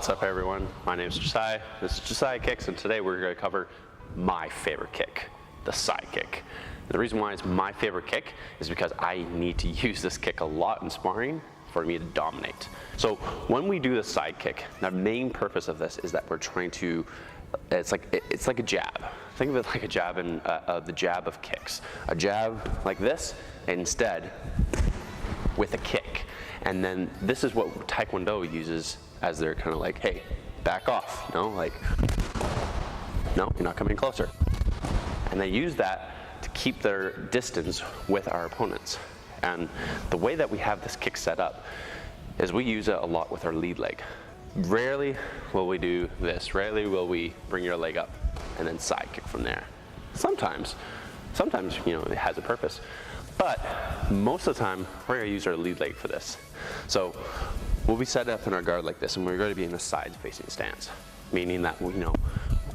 What's up everyone? My name is Josiah. This is Josiah Kicks, and today we're going to cover my favorite kick, the side kick. The reason why it's my favorite kick is because I need to use this kick a lot in sparring for me to dominate. So when we do the side kick, the main purpose of this is that we're trying to, it's like a jab. Think of it like a jab in the jab of kicks. A jab like this, instead with a kick. And then this is what Taekwondo uses as they're kind of like, hey, back off, you know, like, no, you're not coming closer. And they use that to keep their distance with our opponents. And the way that we have this kick set up is we use it a lot with our lead leg. Rarely will we do this. Rarely will we bring your leg up and then side kick from there. Sometimes, you know, it has a purpose. But most of the time, we're going to use our lead leg for this. So we'll be set up in our guard like this, and we're going to be in a side-facing stance, meaning that, you know,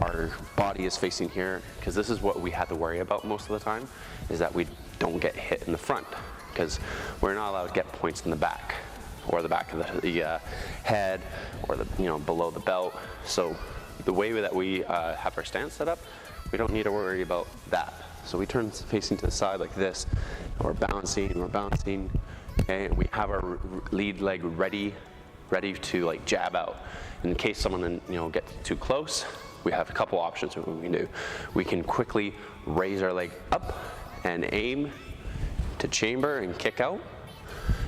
our body is facing here, because this is what we have to worry about most of the time, is that we don't get hit in the front, because we're not allowed to get points in the back, or the back of the head, or the, you know, below the belt. So the way that we have our stance set up, we don't need to worry about that. So we turn facing to the side like this, and we're balancing, okay, and we have our lead leg ready to like jab out. In case someone, you know, gets too close, we have a couple options of what we can do. We can quickly raise our leg up and aim to chamber and kick out,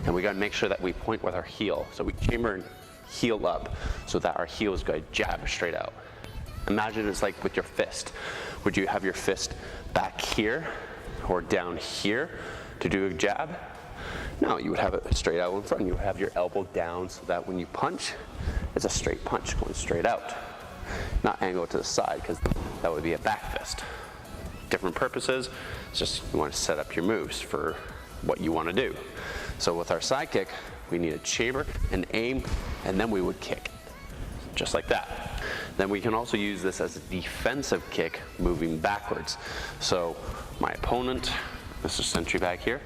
and we got to make sure that we point with our heel. So we chamber and heel up so that our heel is going to jab straight out. Imagine it's like with your fist. Would you have your fist back here or down here to do a jab? No, you would have it straight out in front. You would have your elbow down so that when you punch, it's a straight punch going straight out. Not angle to the side, because that would be a back fist. Different purposes, it's just you want to set up your moves for what you want to do. So with our side kick, we need a chamber and aim, and then we would kick, just like that. Then we can also use this as a defensive kick, moving backwards. So my opponent, this is sentry back here,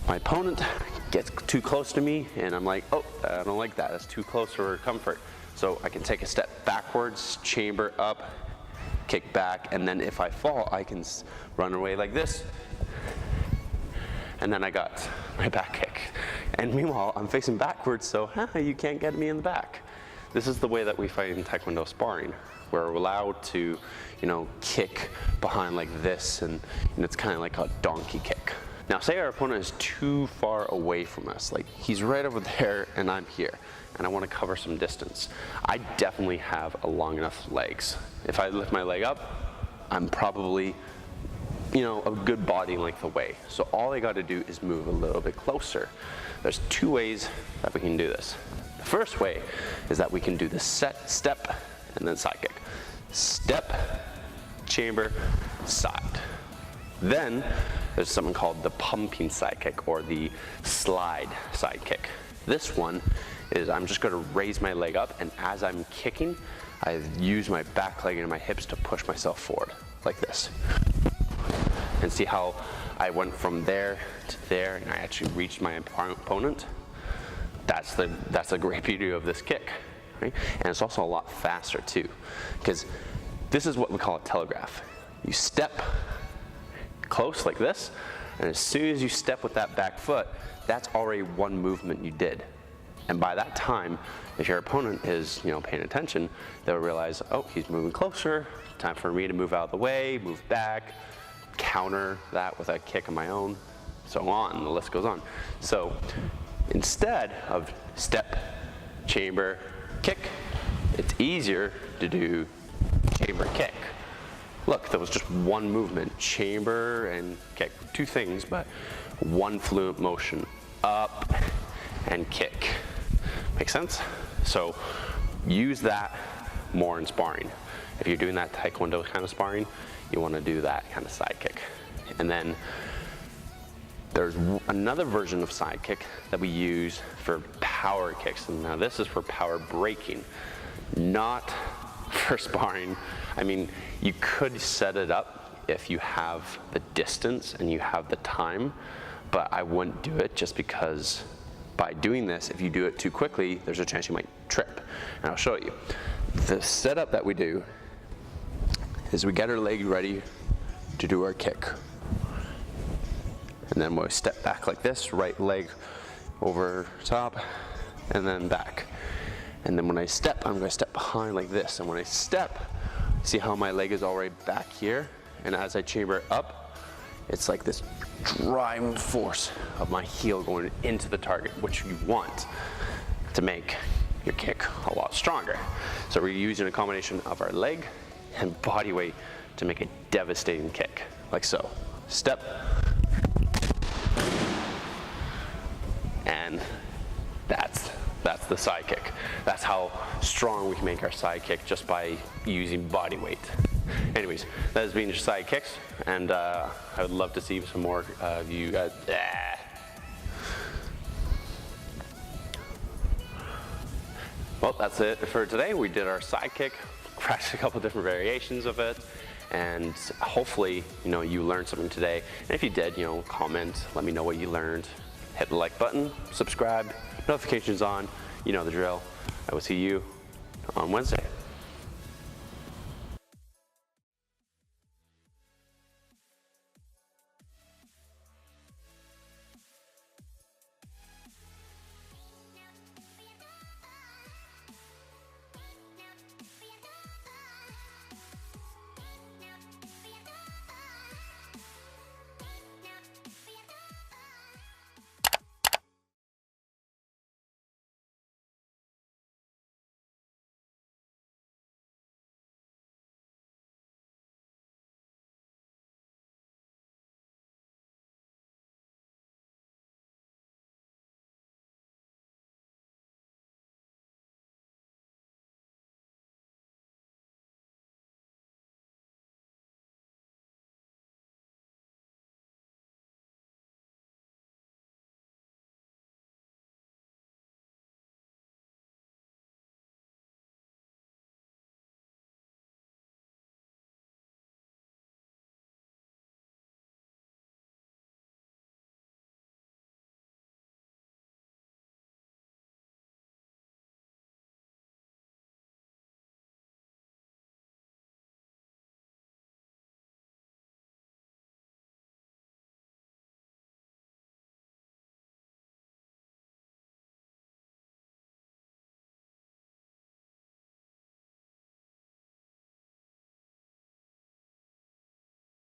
my opponent gets too close to me, and I'm like, oh, I don't like that, that's too close for comfort. So I can take a step backwards, chamber up, kick back, and then if I fall, I can run away like this, and then I got my back kick. And meanwhile, I'm facing backwards, so you can't get me in the back. This is the way that we fight in Taekwondo sparring. We're allowed to, you know, kick behind like this, and it's kind of like a donkey kick. Now, say our opponent is too far away from us, like he's right over there and I'm here, and I want to cover some distance. I definitely have a long enough legs. If I lift my leg up, I'm probably, you know, a good body length away. So all I got to do is move a little bit closer. There's two ways that we can do this. The first way is that we can do the set, step, and then side kick. Step, chamber, side. Then there's something called the pumping side kick, or the slide side kick. This one is I'm just going to raise my leg up, and as I'm kicking, I use my back leg and my hips to push myself forward, like this. And see how I went from there to there, and I actually reached my opponent? That's the great beauty of this kick, right? And it's also a lot faster too, because this is what we call a telegraph. You step close like this, and as soon as you step with that back foot, that's already one movement you did. And by that time, if your opponent is, you know, paying attention, they'll realize, oh, he's moving closer, time for me to move out of the way, move back, counter that with a kick of my own, so on, the list goes on. So instead of step, chamber, kick, it's easier to do chamber, kick. Look, there was just one movement, chamber and kick. Two things, but one fluent motion, up and kick. Make sense? So use that more in sparring. If you're doing that Taekwondo kind of sparring, you want to do that kind of side kick. And then there's another version of side kick that we use for power kicks. And now this is for power breaking, not for sparring. I mean, you could set it up if you have the distance and you have the time, but I wouldn't do it just because by doing this, if you do it too quickly, there's a chance you might trip. And I'll show you. The setup that we do is we get our leg ready to do our kick. And then we'll step back like this, right leg over top, and then back. And then when I step, I'm gonna step behind like this. And when I step, see how my leg is already back here? And as I chamber up, it's like this driving force of my heel going into the target, which you want to make your kick a lot stronger. So we're using a combination of our leg and body weight to make a devastating kick, like so. Step, and that's the side kick. That's how strong we can make our side kick, just by using body weight. Anyways, that has been your side kicks, and I would love to see some more of you guys. Well, that's it for today. We did our side kick, practiced a couple different variations of it, and hopefully, you learned something today. And if you did, comment, let me know what you learned. Hit the like button, subscribe, notifications on, you know the drill. I will see you on Wednesday.